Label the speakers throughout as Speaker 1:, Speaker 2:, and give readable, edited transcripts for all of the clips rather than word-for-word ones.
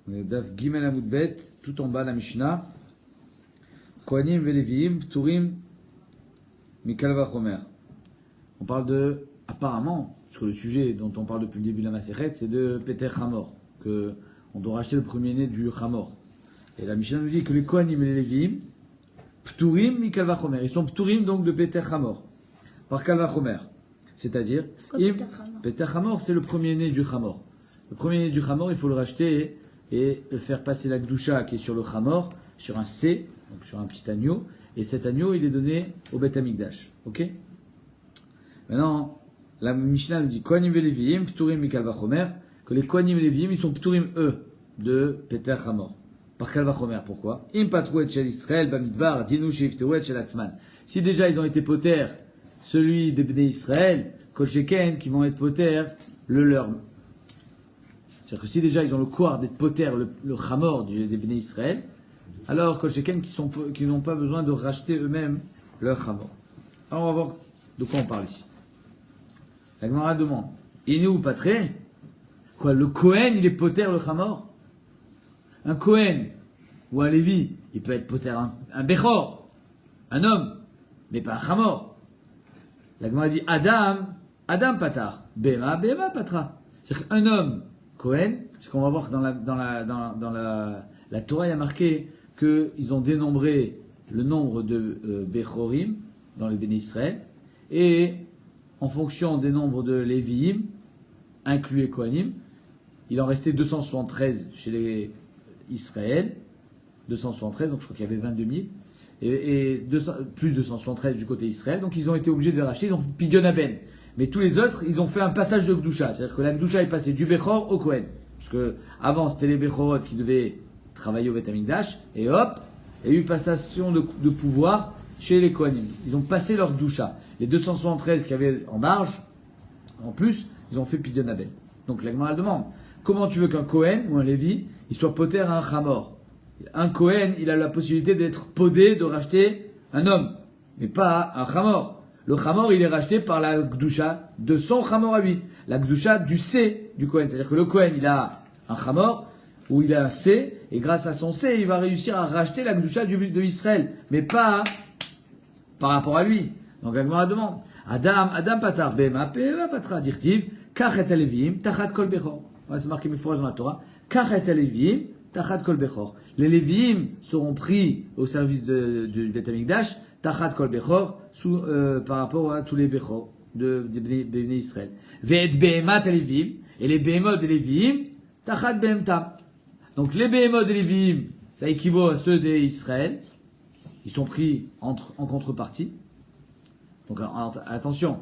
Speaker 1: On est Daf Gimel Amud Bet, tout en bas la Mishnah. Kohanim Veleviim, Pturim, Mikal Vachomer. On parle de, apparemment, sur le sujet dont on parle depuis le début de la Masechet, c'est de Peter Hamor, que on doit racheter le premier-né du Hamor. Et la Mishnah nous dit que les Kohanim et les Leviim, Pturim, Mikal Vachomer. Ils sont Pturim donc de Peter Hamor, par Kal Vachomer. C'est-à-dire, Peter Hamor, c'est le premier-né du Hamor. Le premier-né du Hamor, il faut le racheter et faire passer la Gdusha qui est sur le Hamor, sur un C, donc sur un petit agneau, et cet agneau, il est donné au Beth Amikdash. Ok? Maintenant, la Mishnah nous dit Kohanim Veleviim, Pturim Mikal Vachomer, que les Kohanim et les Leviim, ils sont Pturim eux, de Peter Hamor. Par Kal Vachomer, pourquoi? Im Patru et Shel Israël, Bamidbar, Dinu Sheifteru et Shel Atzman. Si déjà ils ont été poter, celui des Bnei Israël, Kol Sheken, qui vont être poter, le leur. C'est-à-dire que si déjà ils ont le pouvoir d'être poter, le Hamor des Bnei Israël, alors Kol Sheken qui n'ont pas besoin de racheter eux-mêmes leur Hamor. Alors on va voir de quoi on parle ici. La Gemara demande, Iné ou Patré? Quoi, le Kohen, il est poter le Hamor? Un Kohen ou un Lévi, il peut être poter un Bechor, un homme, mais pas un Hamor. La Gemara dit Adam patar, Bema patra. C'est-à-dire qu'un homme, Kohen, parce qu'on va voir que dans la Torah, il y a marqué qu'ils ont dénombré le nombre de Bechorim dans les Béné Israël, et en fonction des nombres de Léviim, inclus les Kohanim, il en restait 273 chez les Israël, 273, donc je crois qu'il y avait 22 000, et plus 273 du côté Israël, donc ils ont été obligés de les racheter, ils ont Pidyon Aben. Mais tous les autres, ils ont fait un passage de Gdusha, c'est-à-dire que la Gdusha est passée du Bechor au Kohen. Parce que avant c'était les Bechorot qui devaient travailler au Beth Amikdash, et hop, il y a eu passation de pouvoir chez les Kohanim. Ils ont passé leur Gdusha. Les 273 qu'il y avait en marge, en plus, ils ont fait Pidyon Aben. Donc la Gemara demande, comment tu veux qu'un Kohen ou un Lévi, il soit poter à un Hamor? Un Kohen, il a la possibilité d'être podé, de racheter un homme, mais pas un Hamor. Le Hamor, il est racheté par la Gdusha de son Hamor à lui. La Gdusha du C du Kohen. C'est-à-dire que le Kohen, il a un Hamor, où il a un C, et grâce à son C, il va réussir à racheter la Gdusha de Israël. Mais pas par rapport à lui. Donc, elle me demande. Adam patar, bema patra, dirtiv, kachet alevim, tachat kol bechor. C'est marqué mille fois dans la Torah. Kachet alevim, tachat kol bechor. Les Léviim seront pris au service du Beth Amikdash, tachat kol bechor, par rapport à tous les bechor de Bnei Israël. Ve'et behemat Léviim, et les behemot des Léviim, tachat behemtam. Donc les behemot des Léviim, ça équivaut à ceux des Israël. Ils sont pris en contrepartie. Donc attention,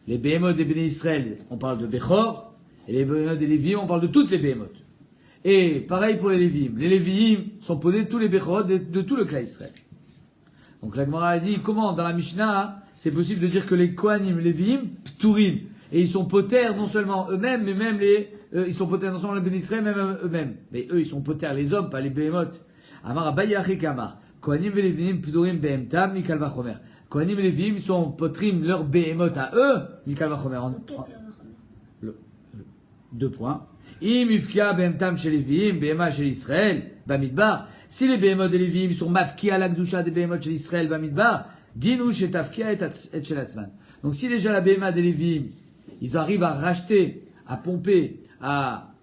Speaker 1: les behemot des Bnei Israël, on parle de bechor, et les behemot des Léviim, on parle de toutes les behemot. Et pareil pour les Léviim. Les Léviim sont posés tous les bechorot de tout le clan Israël. Donc la Gemara a dit, comment dans la Mishnah, c'est possible de dire que les Kohanim, les Léviim, Pturim, et ils sont poter non seulement eux-mêmes, mais même ils sont poter non seulement les Bnei Israël, même eux-mêmes. Mais eux, ils sont poter les hommes, pas les behemoth. Amar Abaye Achik Amar, Kohanim et Léviim, Pturim behemtam, Mikal Vachomer. Kohanim et Léviim, ils sont potrim leur behemoth à eux, Mikal Vachomer. Deux points. Im ifkia behemtam chez Léviim, behema chez Israël, Bamidbar. Si les behemoth des Léviim sont mafkia la gdusha des behemoth chez Israël, Bamidbar, dinu chez tafkia et chez Latzman. Donc si déjà la behema des Léviim, ils arrivent à racheter, à pomper, à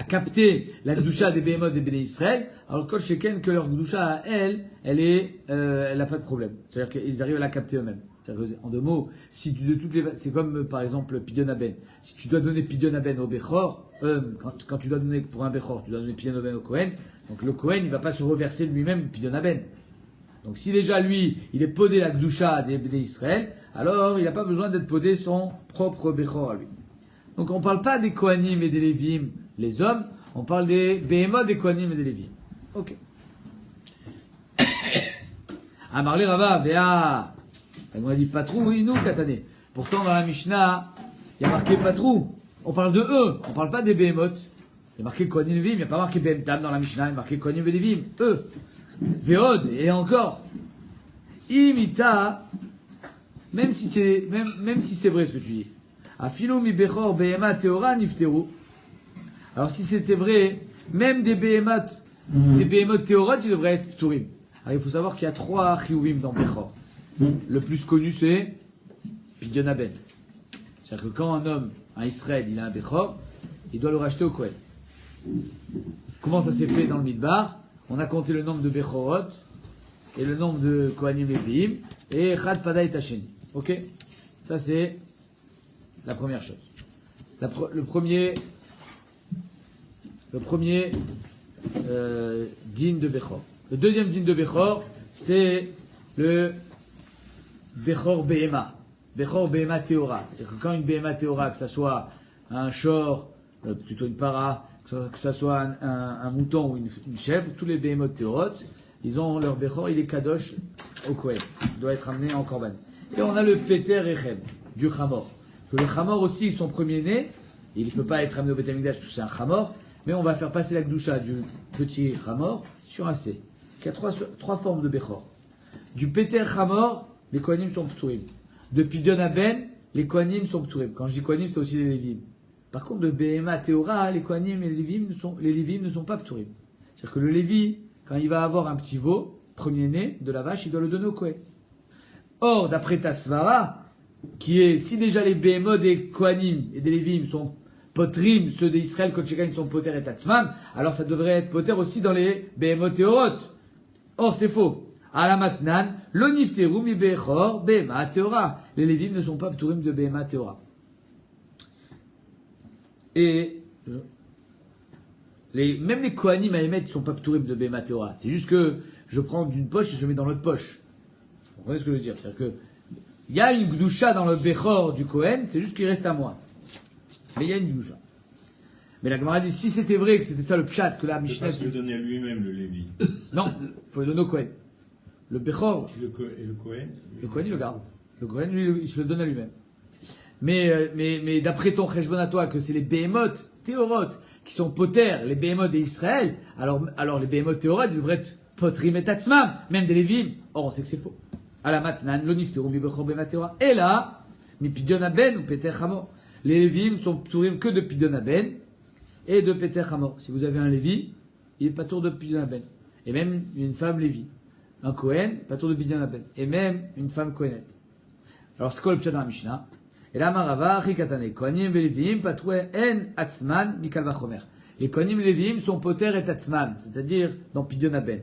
Speaker 1: capter la gdusha des behemoth des Bnei Israël, alors Kol Sheken que leur gdusha à elle n'a pas de problème. C'est-à-dire qu'ils arrivent à la capter eux-mêmes. En deux mots, si c'est comme par exemple Pidyon Aben. Si tu dois donner Pidyon Aben au Bechor, quand tu dois donner pour un Bechor, tu dois donner Pidyon Aben au Kohen. Donc le Kohen, il va pas se reverser lui-même Pidyon Aben. Donc si déjà lui, il est podé la Gdusha des Bnei Israël, alors il n'a pas besoin d'être podé son propre Bechor à lui. Donc on parle pas des Kohanim et des Léviim, les hommes, on parle des Behemot des Kohanim et des Léviim. Ok. Amarli Rabba, Vea. On a dit Patrou, oui, nous, Katane. Pourtant, dans la Mishnah, il y a marqué Patrou. On parle de eux, on parle pas des Behemot. Il y a marqué Kohanim et Léviim, il n'y a pas marqué Behemtam dans la Mishnah, il y a marqué Kohanim et Léviim, eux. Veod, et encore. Imita, même si c'est vrai ce que tu dis. Afilou mi bechor behema teora nifteru. Alors si c'était vrai Même des behemoth théorotes, ils devraient être pturim. Alors il faut savoir qu'il y a 3 chiyuvim dans Bechor. Le plus connu c'est Pidyon Haben. C'est-à-dire que quand un homme, un Israël, il a un Bechor, il doit le racheter au Kohen. Comment ça s'est fait dans le Midbar? On a compté le nombre de Bechorot et le nombre de Kohanim Leviim et Chad Pada et Tacheni. Ok? Ça c'est la première chose. Le premier din de Bechor. Le deuxième din de Bechor, c'est le Bechor Behema. Bechor Behema Théora. C'est-à-dire que quand une Behema Théora, que ce soit un shor, plutôt une para, que ce soit un mouton ou une chèvre, tous les Behemoth Théorotes, ils ont leur Bechor, il est Kadosh au Kohen. Il doit être amené en Korban. Et on a le Peter Echem, du Chamor. Que le Chamor aussi, son premier-né, il ne peut pas être amené au Beth Amikdash parce que c'est un Chamor, mais on va faire passer la Gdusha du petit Chamor sur un C, qui a trois formes de Bechor. Du Peter Chamor, les Kohanim sont Pturim. De Pidyon Haben, les Kohanim sont Pturim. Quand je dis Kohanim, c'est aussi les Lévim. Par contre, de Behema Théora, les Kohanim et les Lévim ne sont pas Pturim. C'est-à-dire que le Lévi, quand il va avoir un petit veau, premier-né de la vache, il doit le donner au Kohen. Or, d'après Tasvara, qui est, si déjà les Behemoth des Kohanim et des Lévim sont Potrim, ceux d'Israël, Kotchekan, sont Poter et Tatzmam, alors ça devrait être Poter aussi dans les Behemoth Théorot. Or, c'est faux. Alamatnan, l'onifteru mi bechor, Behema Théora. Les Lévim ne sont pas Pturim de Behema Théora. Et même les Kohanim à émettre ne sont pas Pturim de Behema Théora. C'est juste que je prends d'une poche et je mets dans l'autre poche. Vous comprenez ce que je veux dire? C'est-à-dire que il y a une Gdusha dans le Bechor du Kohen, c'est juste qu'il reste à moi. Mais il y a une Gdusha. Mais la Gemara dit, si c'était vrai que c'était ça le pshat, que la Mishnah...
Speaker 2: Il ne peut pas se le donner à lui-même, le Lévi.
Speaker 1: Non, il faut le donner au Kohen. Le Bechor...
Speaker 2: Et le Kohen
Speaker 1: Le Kohen, il le garde. Le Kohen, lui, il se le donne à lui-même. Mais d'après ton cheshbon à toi, que c'est les Behemoth, Théorot, qui sont poter, les Behemoth d'Israël, alors les Behemoth Théorot, ils devraient être potrim et tatzmam, même des Lévim. Or, on sait que c'est faux. Ala matnan, lo nifteru mi bechor Behema Théora. Et là, mi Pidyon Haben ou Peter Chamor. Les Lévim sont pturim que de Pidyon Haben et de Peter Chamor. Si vous avez un Lévi, il est pas tour de Pidyon Haben. Et même une femme Lévi. Un Kohen, pas tour de Pidyon Haben. Et même une femme Kohenette. Alors, c'est quoi le pshat dans la Mishnah? Et là, Marava, Chikatane, Kohanim et Lévim, patroué en atzman, mikal vachomer. Les Kohanim et Lévim sont poter et atzman, c'est-à-dire dans Pidyon Haben.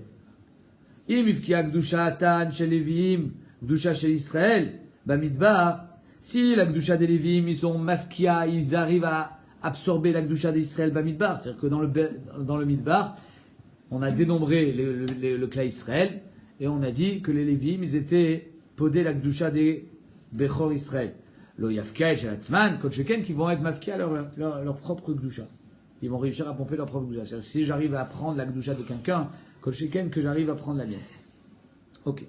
Speaker 1: Im ifkia Gdusha atan chez Lévim, Gdusha chez Israël, Bamidbar. Si la Gdusha des Lévim, ils sont mafkia, ils arrivent à absorber la Gdusha d'Israël, Bamidbar. C'est-à-dire que dans le Midbar, on a dénombré le clan Israël, et on a dit que les Lévim, ils étaient podés la Gdusha des Bechor Israël. Lo yafkia et shelatzman, kotcheken, qui vont être mafkia leur propre Gdusha. Ils vont réussir à pomper leur propre Gdusha. C'est-à-dire que si j'arrive à prendre la Gdusha de quelqu'un, kotcheken, que j'arrive à prendre la mienne. Ok.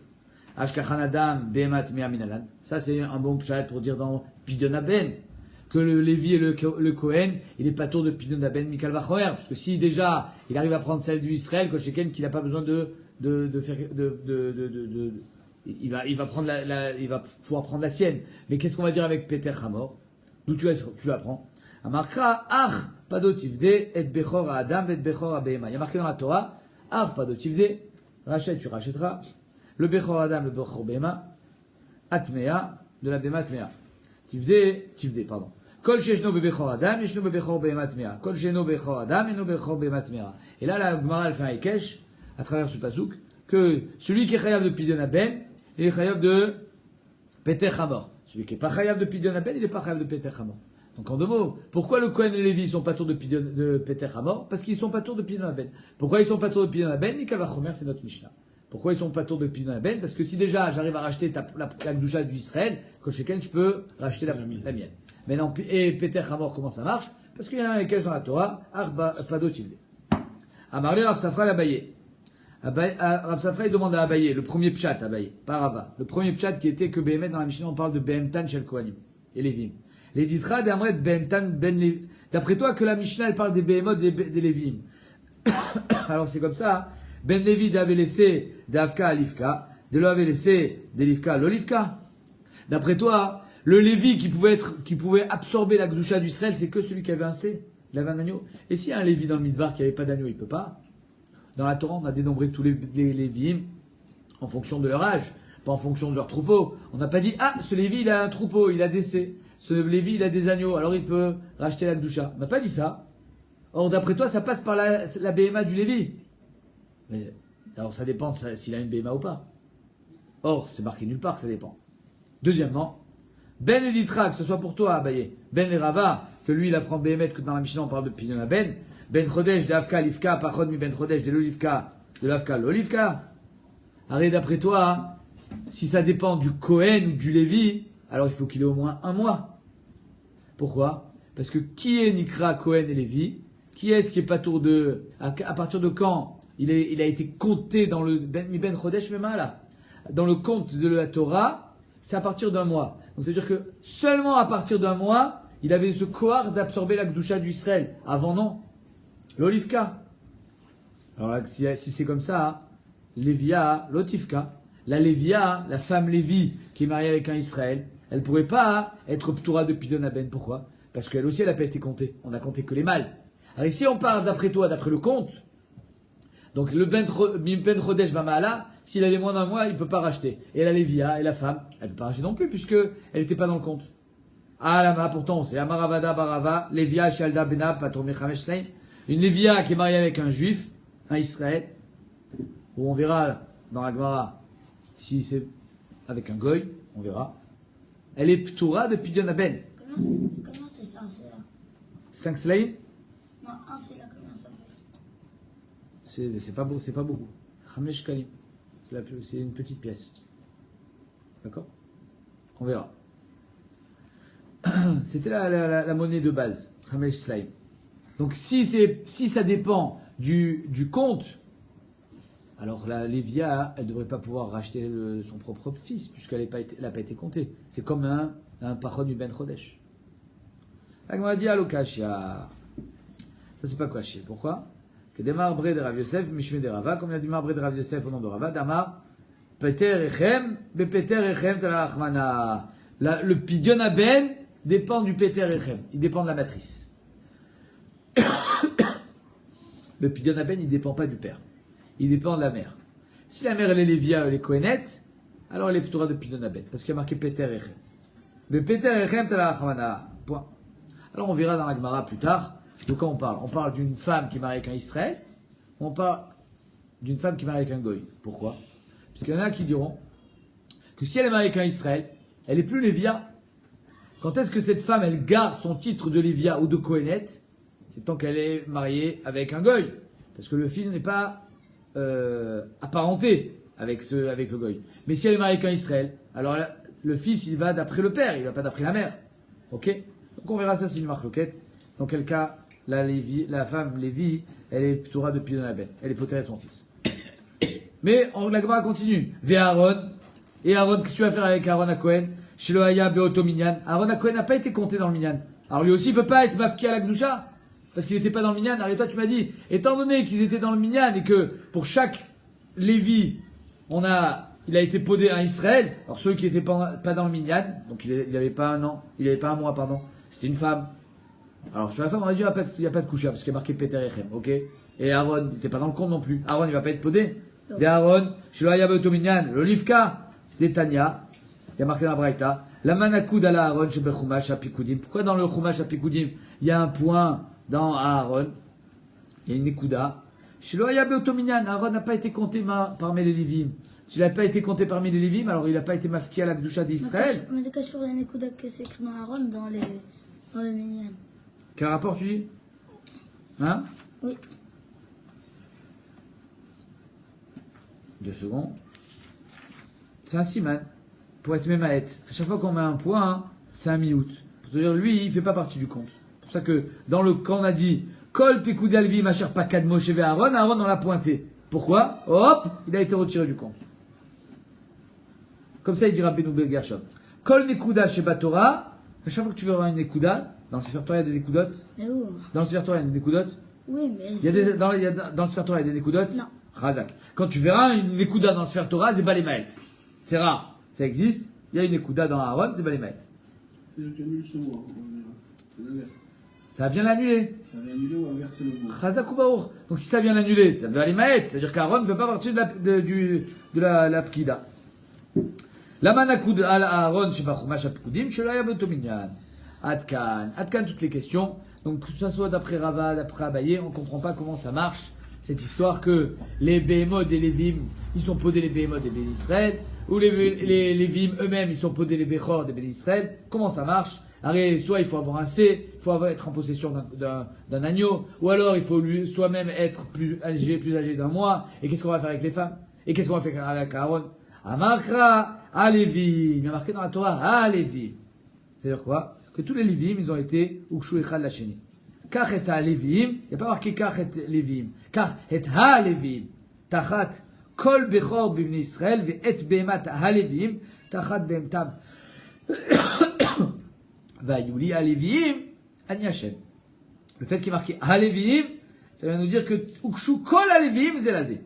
Speaker 1: Ashkachan Adam, Behemat Mea Minalan. Ça, c'est un bon pshat pour dire dans Pidyon Haben, que le Lévi et le Kohen, il est pas tour de Pidyon Haben, Mikal Vachomer. Parce que si déjà, il arrive à prendre celle du Israël, kotcheken, qu'il n'a pas besoin de faire, il va prendre il va pouvoir prendre la sienne. Mais qu'est-ce qu'on va dire avec Peter Chamor? D'où tu apprends? Amarkra, ach, padotivde, et bechor à Adam, et bechor à Behema. Il y a marqué dans la Torah, ach, padotivde, rachète, tu rachèteras, le bechor à Adam, le bechor Behema, atmea, de la Behema atmea. Tivde, pardon. Kol sheshno bechor Adam, yeshno bechor Behema atmea. Kol sheno bechor Adam, eno bechor Behema atmea. Et là, la Gemara, elle fait un Ekesh, à travers ce pasouk, que celui qui est chayav de Pidyon Haben, il est chayav de Peter Chamor. Celui qui n'est pas chayav de Pidyon Haben, il n'est pas chayav de Peter Chamor. Donc en deux mots, pourquoi le Kohen et le Lévi sont pas tours de Peter Chamor? Parce qu'ils sont pas tours de Pidyon Haben. Pourquoi ils sont pas tours de Pidyon Haben? Mikal Vachomer, c'est notre Mishnah. Pourquoi ils sont pas tours de Pidyon Haben? Parce que si déjà j'arrive à racheter la Gdusha du Israël, Kotcheken, je peux racheter la mienne. Mais non, et Peter Chamor, comment ça marche? Parce qu'il y a un ekej dans la Torah, Arba Pado Tilde. Amarle Rav Safra l'Abaye. Rav Safra, il demande à Abaye, le premier pshat Abaye, par Rava. Le premier pshat qui était que Béhémet, dans la Mishnah, on parle de Behemtan shel Kohanim et Lévim. Les Ditra d'Amret Behemtan ben Lévim. D'après toi, que la Mishnah, elle parle des Behemoth des Lévim. Alors c'est comme ça. Ben Lévi avait laissé d'Avka à Livka, de l'eau avait laissé d'Elivka à l'Olivka. D'après toi, le Lévi qui pouvait absorber la Gdusha d'Israël, c'est que celui qui avait un C. Il avait un agneau. Et s'il y a un Lévi dans le Midbar qui n'avait pas d'agneau, il ne peut pas. Dans la Torah, on a dénombré tous les Lévi'im en fonction de leur âge, pas en fonction de leur troupeau. On n'a pas dit, ah, ce Lévi, il a un troupeau, il a des C. Ce Lévi, il a des agneaux, alors il peut racheter la Gdoucha. On n'a pas dit ça. Or, d'après toi, ça passe par la BMA du Lévi. Mais, alors, ça dépend s'il a une BMA ou pas. Or, c'est marqué nulle part que ça dépend. Deuxièmement, Ben et Ditra, que ce soit pour toi, Abaye, Ben et Rava, que lui, il apprend Béhémet, que dans la Mishnah, on parle de Pidyon Ben. Ben Chodesh, de Afka, Livka, Pachon, mi Ben Chodesh, de l'Olivka, de l'Afka, l'Olivka. Arrête, d'après toi, si ça dépend du Kohen ou du Lévi, alors il faut qu'il ait au moins un mois. Pourquoi? Parce que qui est Nikra, Kohen et Lévi? Qui est-ce qui est pas tour de, à partir de quand il a été compté dans le Ben Chodesh là, dans le compte de la Torah, c'est à partir d'un mois. Donc c'est-à-dire que seulement à partir d'un mois, il avait ce kohar d'absorber la Gdoucha d'Israël. Avant non. L'Olivka. Alors là, si c'est comme ça, hein, Lévia, l'Otivka. La Lévia, la femme Lévi qui est mariée avec un Israël, elle pourrait pas être Ptoura de Pidyon Ben. Pourquoi? Parce qu'elle aussi, elle n'a pas été comptée. On n'a compté que les mâles. Alors ici, on parle d'après toi, d'après le compte. Donc le Ben Chodesh va Maala, s'il avait moins d'un mois, il ne peut pas racheter. Et la Lévia, et la femme, elle ne peut pas racheter non plus, puisqu'elle n'était pas dans le compte. Ah là, pourtant, c'est Amaravada Barava, Lévia, Shalda Benab, Pator Mechamesh Leim. Une Lévia qui est mariée avec un juif, un Israël, où on verra dans la Gemara, si c'est avec un goy, on verra. Elle est Ptoura de Pidyon Ben.
Speaker 3: Comment c'est ça, c'est là?
Speaker 1: 5 slaim?
Speaker 3: Non, un c'est là, comment ça fait?
Speaker 1: C'est pas beaucoup. Chamesh Kalim. C'est une petite pièce. D'accord? On verra. C'était la monnaie de base. Chamesh Slaim. Donc si ça dépend du compte, alors la Lévia, elle ne devrait pas pouvoir racheter son propre fils, puisqu'elle n'a pas été comptée. C'est comme un pachon du Ben Chodesh. La Gemara dit Alokashia. Ça c'est pas quoi chier. Pourquoi? Que des marbrés de Rav Yosef, Mishme de Rava, comme il y a du marbré de Rav Yosef au nom de Rava, Damar, Peter Echem, Bepeter Echem Talachmana. Le Pidyon Ben dépend du Peter Echem. Il dépend de la matrice. Le Pidyon Ben, il ne dépend pas du père. Il dépend de la mère. Si la mère elle est Lévia, elle est Kohenet, alors elle est plutôt de Pidyon Ben, parce qu'il y a marqué Peter Echem. Mais Peter Echem Talachmana. Point. Alors on verra dans la Gemara plus tard. De quoi on parle? On parle d'une femme qui est mariée avec un Israël, on parle d'une femme qui est mariée avec un Goy. Pourquoi? Parce qu'il y en a qui diront que si elle est mariée avec un Israël, elle n'est plus Lévia. Quand est-ce que cette femme, elle garde son titre de Lévia ou de Kohenet? C'est tant qu'elle est mariée avec un Goy. Parce que le fils n'est pas apparenté avec le Goy. Mais si elle est mariée avec un Israël, alors le fils, il va d'après le père, il ne va pas d'après la mère. Ok? Donc on verra ça, c'est une marque loquette. Dans quel cas, la femme Lévi, elle est Ptoura de Pidyon Ben. Elle est potée de son fils. Mais la Gemara continue. Ve Aaron. Et Aaron, qu'est-ce que tu vas faire avec Aaron à Cohen? Chez le Haya Beoto Minyan. Aaron à Cohen n'a pas été compté dans le Minyan. Alors lui aussi, il ne peut pas être mafki à la Gdoucha. Parce qu'il n'était pas dans le Minyan. Alors toi, tu m'as dit, étant donné qu'ils étaient dans le Minyan et que pour chaque Lévi, il a été podé à Israël. Alors ceux qui n'étaient pas dans le Minyan, donc il n'avait pas un an, il n'avait pas un mois, pardon. C'était une femme. Alors, sur la femme, on a dit, il n'y a pas de coucha, parce qu'il y a marqué Peter Echem, ok? Et Aaron, il n'était pas dans le compte non plus. Aaron, il va pas être podé. Et Aaron, chez le Hayabe Otominyan, l'Olivka, les Tanya, il y a marqué dans la Braïta, la Manakoud ala Aaron, chez Bechumash Apikudim. Pourquoi dans le Chumash Apikudim, il y a un point dans Aaron, il y a une Nekuda. Chez le Hayabe Otominyan, Aaron n'a pas été compté parmi les Lévim. S'il n'a pas été compté parmi les Lévim, alors il n'a pas été mafki à la Gdoucha d'Israël.
Speaker 3: Mais c'est sur les Nekuda que c'est écrit dans Aaron, dans le Minyan.
Speaker 1: Quel rapport tu dis? Hein?
Speaker 3: Oui.
Speaker 1: 2 secondes. C'est un siman. Pour être mémaët. À chaque fois qu'on met un point, c'est un miout. Pour te dire, lui, il ne fait pas partie du compte. C'est pour ça que, quand on a dit, Kol Pekoud Alvi, ma chère Pakad Moshe ve Aaron, Aaron, on l'a pointé. Pourquoi? Hop, il a été retiré du compte. Comme ça, il dira Benou Gershom. Kol Nekuda chez Batora, à chaque fois que tu verras une Nekuda, dans le Sefer Torah, il y a des Nekudot.
Speaker 3: Mais où?
Speaker 1: Dans le Sefer Torah, il y a des Nekudot.
Speaker 3: Oui, mais
Speaker 1: Dans le Sefer Torah, il y a des Nekudot.
Speaker 3: Non.
Speaker 1: Razak. Quand tu verras une Nekuda dans le Sefer Torah, c'est Balemaet. C'est rare. Ça existe. Il y a une Nekuda dans Aaron, c'est Balemaet.
Speaker 4: C'est le canul sur moi, en général. C'est l'inverse.
Speaker 1: Ça vient l'annuler.
Speaker 4: Ça vient annuler ou inverser le mot.
Speaker 1: Chazak ou Baour. Donc si ça vient l'annuler, ça veut aller maët. C'est-à-dire qu'Aaron ne fait pas partie de la pkida. Lama nakud al Aaron sheba chumash apkudim shelaya beto minyan. Adkan toutes les questions. Donc que ce soit d'après Rava, d'après Abaye, on ne comprend pas comment ça marche. Cette histoire que les Béhémoth et les Lévim, ils sont podés les Béhémoth des Béné Israël, ou les Lévim eux-mêmes, ils sont podés les Béchor des Béné Israël. Comment ça marche? Alors, soit il faut avoir un C, il faut être en possession d'un agneau, ou alors il faut lui soi-même être plus âgé d'un mois. Et qu'est-ce qu'on va faire avec les femmes? Et qu'est-ce qu'on va faire avec Aaron? Amarkra, à Lévim. Il y a marqué dans la Torah, à Lévim. C'est-à-dire quoi? Que tous les Lévim, ils ont été Ukshu Echad Lasheni. Kach et ha Lévim, il n'y a pas marqué Kach et Lévim. Kach et ha Lévim. Tachat kol bechor b'bnei Israël ve'et behemat ha Lévim. Tachat behemtam. Vayuli ha Lévim ani Hashem. Le fait qu'il est marqué ha Lévim, ça veut nous dire que Ukshu kol ha Lévim zelazé.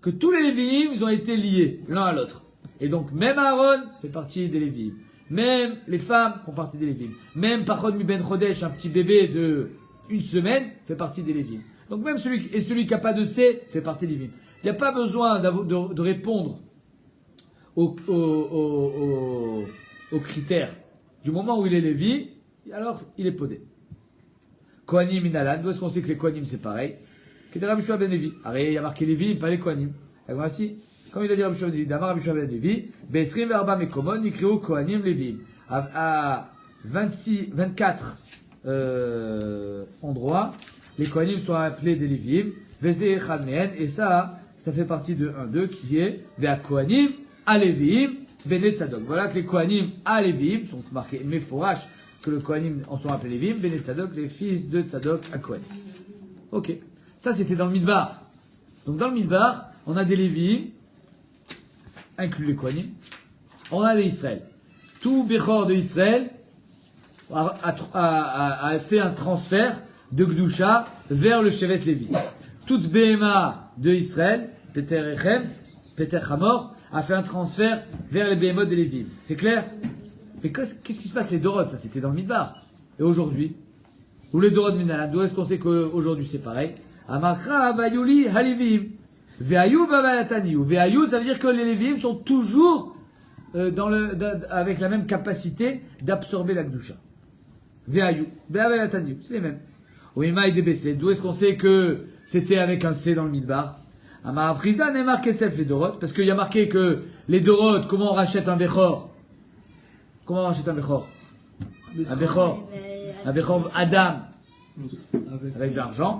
Speaker 1: Que tous les Lévim, ils ont été liés l'un à l'autre. Et donc, même Aaron fait partie des Lévim. Même les femmes font partie des Lévim. Même Pachod mi ben Chodesh, un petit bébé de une semaine, fait partie des Lévim. Donc même celui qui n'a pas de C fait partie des Lévim. Il n'y a pas besoin de répondre aux critères. Du moment où il est Lévi, alors il est podé. Kohanim inalan, d'où est-ce qu'on sait que les Kohanim c'est pareil? Kedera Rabbi Shua ben Lévi. Arrête, il y a marqué Lévi, pas les Kohanim. Et voici. Comme il a dit Rabbi Shua ben Lévi, Damar Rabbi Shua ben Lévi, Be'esrim ve'arba mekomon, nikriou Kohanim Lévim. À 24 endroits, les Kohanim sont appelés des Lévim, Veze Echad Mehen, et ça fait partie de 1-2 qui est Ve'a Kohanim, à Lévim, Bene Tzadok. Voilà que les Kohanim à Lévim sont marqués Meforash, que les Kohanim en sont appelés Lévim, Bene Tzadok, les fils de Tzadok à Kohanim. Ok. Ça c'était dans le Midbar. Donc dans le Midbar, on a des Lévim, inclus les Kohanim, on a des Israël. Tout Bechor de Israël a fait un transfert de Gdusha vers le Shevet Lévi. Toute Béhéma de Israël, Peter Echem, Peter Hamor, a fait un transfert vers les Béhémoth des Lévi. C'est clair? Mais qu'est-ce qui se passe les Dorot? Ça c'était dans le Midbar. Et aujourd'hui? Ou les Dorot Minalan? D'où est-ce qu'on sait qu'aujourd'hui c'est pareil? Amakra Vayuli Halivim. Ve'ayu Babalataniu. Ve'ayu, ça veut dire que les Lévim sont toujours avec la même capacité d'absorber la Gdusha. Ve'ayu. Babalataniu. C'est les mêmes. Oima et DBC. D'où est-ce qu'on sait que c'était avec un C dans le Midbar? Amar Frisda n'est marqué Sef les Dorot. Parce qu'il y a marqué que les Dorot, comment on rachète un Bechor? Comment on rachète un Bechor? Un Bechor. Un Bechor Adam. Avec de l'argent.